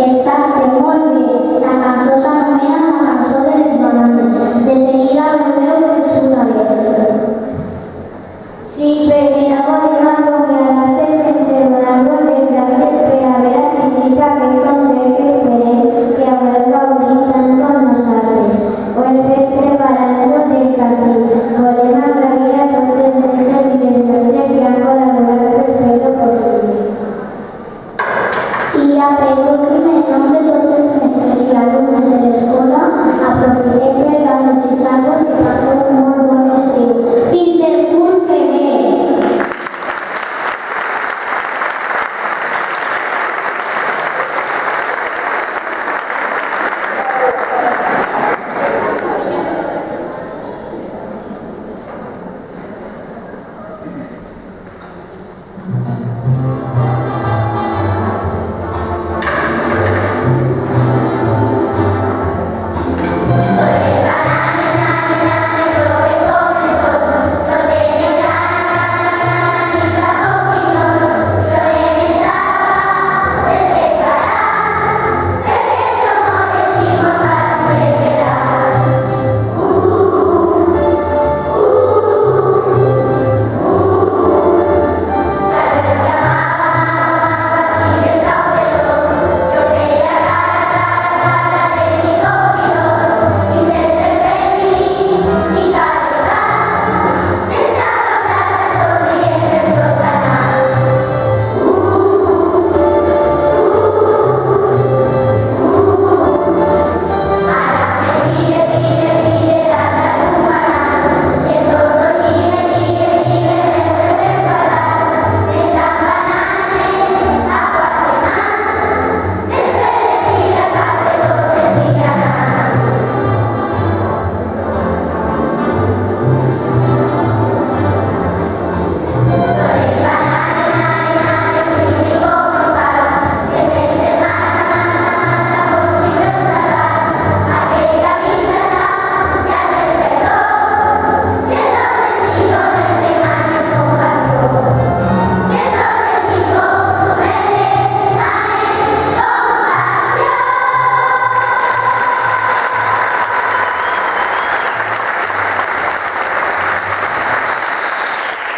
Exacte, molt bé. La cançó s'anomena La cançó de les bananes. De seguida veureu que xuta és. Sí, perquè no volem acomiadar-se sense donar-vos les gràcies per haver assistit a aquest concert que esperem que hagueu gaudit tant com nosaltres. Ho hem fet preparant-lo del càstig. Volem agrair a tots els mestres i les mestres que han col·laborat per fer-lo possible. I a per últim, en nom de tots